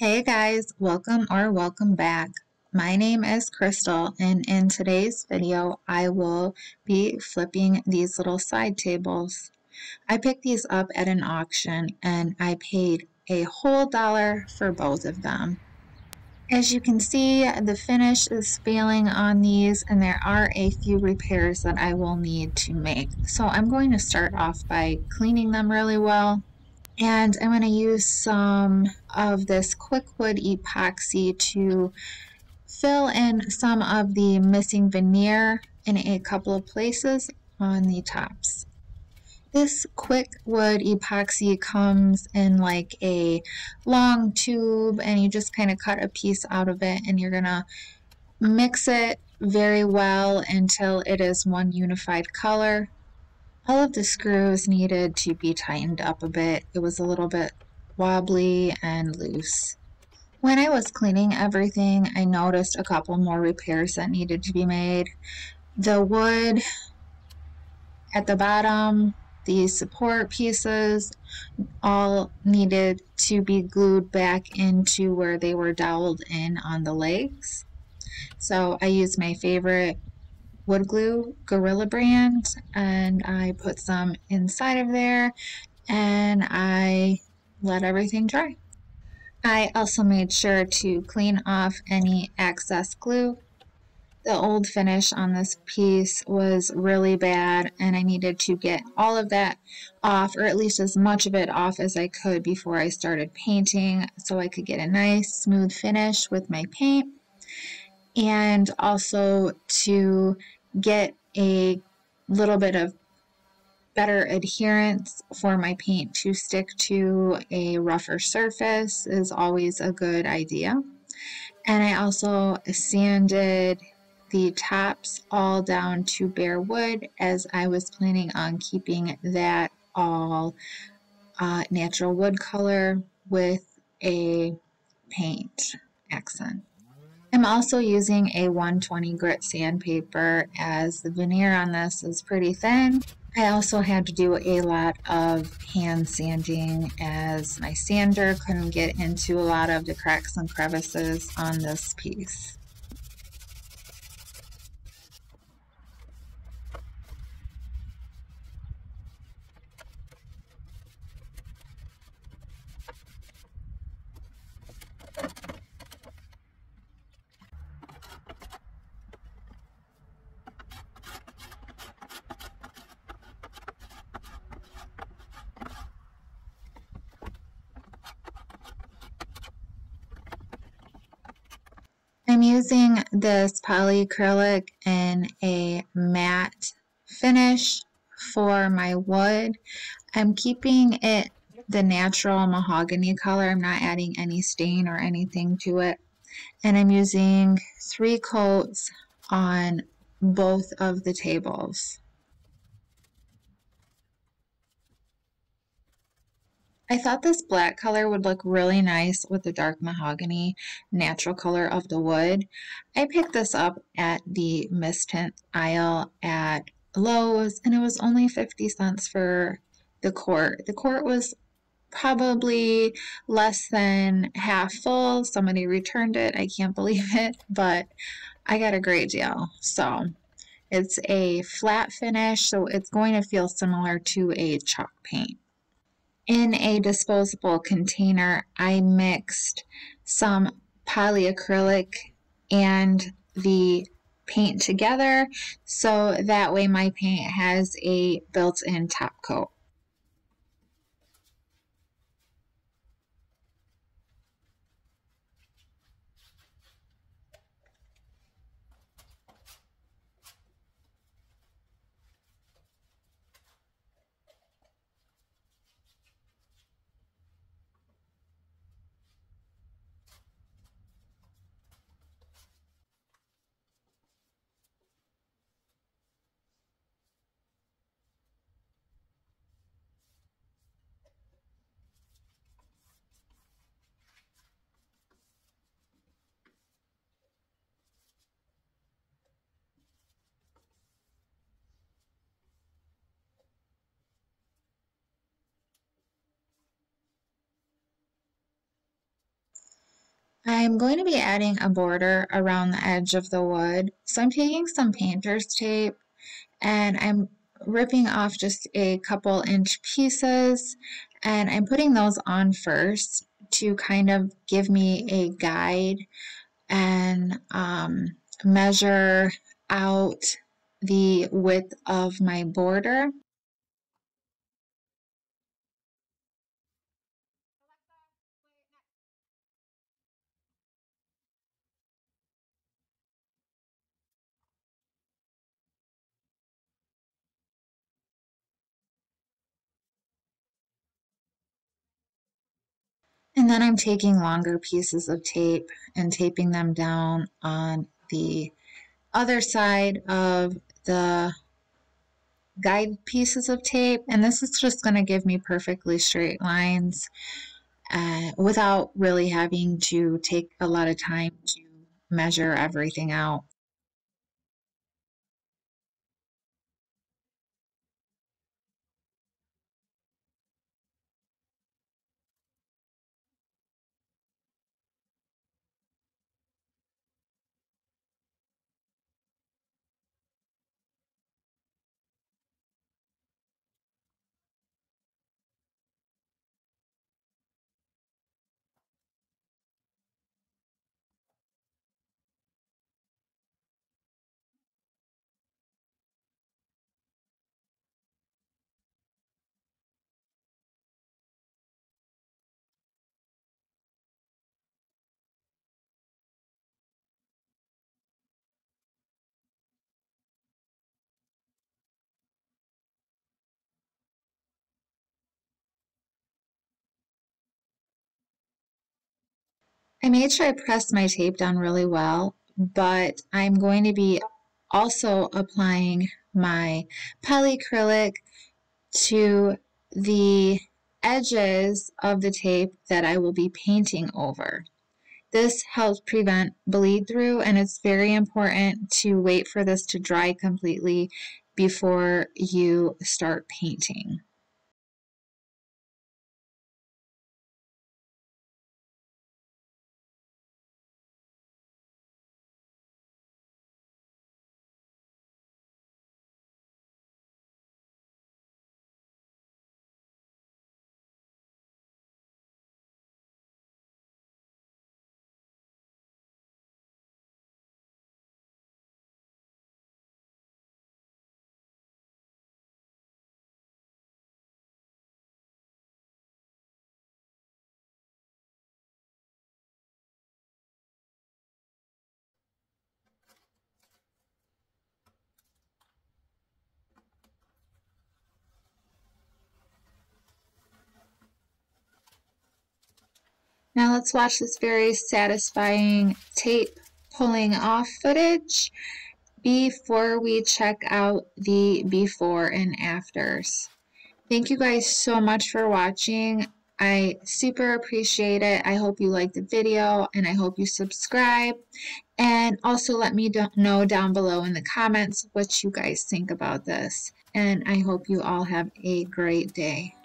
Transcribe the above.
Hey guys, welcome back. My name is Crystal, and in today's video I will be flipping these little side tables. I picked these up at an auction and I paid a whole dollar for both of them. As you can see, the finish is failing on these and there are a few repairs that I will need to make. So I'm going to start off by cleaning them really well. And I'm going to use some of this Quickwood epoxy to fill in some of the missing veneer in a couple of places on the tops. This Quickwood epoxy comes in like a long tube and you just kind of cut a piece out of it and you're going to mix it very well until it is one unified color. All of the screws needed to be tightened up a bit. It was a little bit wobbly and loose. When I was cleaning everything, I noticed a couple more repairs that needed to be made. The wood at the bottom, these support pieces, all needed to be glued back into where they were doweled in on the legs. So I used my favorite wood glue, Gorilla brand, and I put some inside of there and I let everything dry. I also made sure to clean off any excess glue. The old finish on this piece was really bad and I needed to get all of that off, or at least as much of it off as I could before I started painting so I could get a nice smooth finish with my paint, and also to get a little bit of better adherence for my paint to stick to a rougher surface is always a good idea. And I also sanded the tops all down to bare wood as I was planning on keeping that all natural wood color with a paint accent. I'm also using a 120 grit sandpaper as the veneer on this is pretty thin. I also had to do a lot of hand sanding as my sander couldn't get into a lot of the cracks and crevices on this piece. I'm using this polyacrylic in a matte finish for my wood. I'm keeping it the natural mahogany color. I'm not adding any stain or anything to it. And I'm using 3 coats on both of the tables. I thought this black color would look really nice with the dark mahogany natural color of the wood. I picked this up at the mist tint aisle at Lowe's and it was only 50 cents for the quart. The quart was probably less than half full. Somebody returned it. I can't believe it, but I got a great deal. So it's a flat finish, so it's going to feel similar to a chalk paint. In a disposable container, I mixed some polyacrylic and the paint together so that way my paint has a built-in top coat. I'm going to be adding a border around the edge of the wood. So I'm taking some painter's tape and I'm ripping off just a couple inch pieces and I'm putting those on first to kind of give me a guide and measure out the width of my border. And then I'm taking longer pieces of tape and taping them down on the other side of the guide pieces of tape. And this is just going to give me perfectly straight lines without really having to take a lot of time to measure everything out. I made sure I pressed my tape down really well, but I'm going to be also applying my polyacrylic to the edges of the tape that I will be painting over. This helps prevent bleed through, and it's very important to wait for this to dry completely before you start painting. Now let's watch this very satisfying tape pulling off footage before we check out the before and afters. Thank you guys so much for watching. I super appreciate it. I hope you liked the video and I hope you subscribe. And also let me know down below in the comments what you guys think about this. And I hope you all have a great day.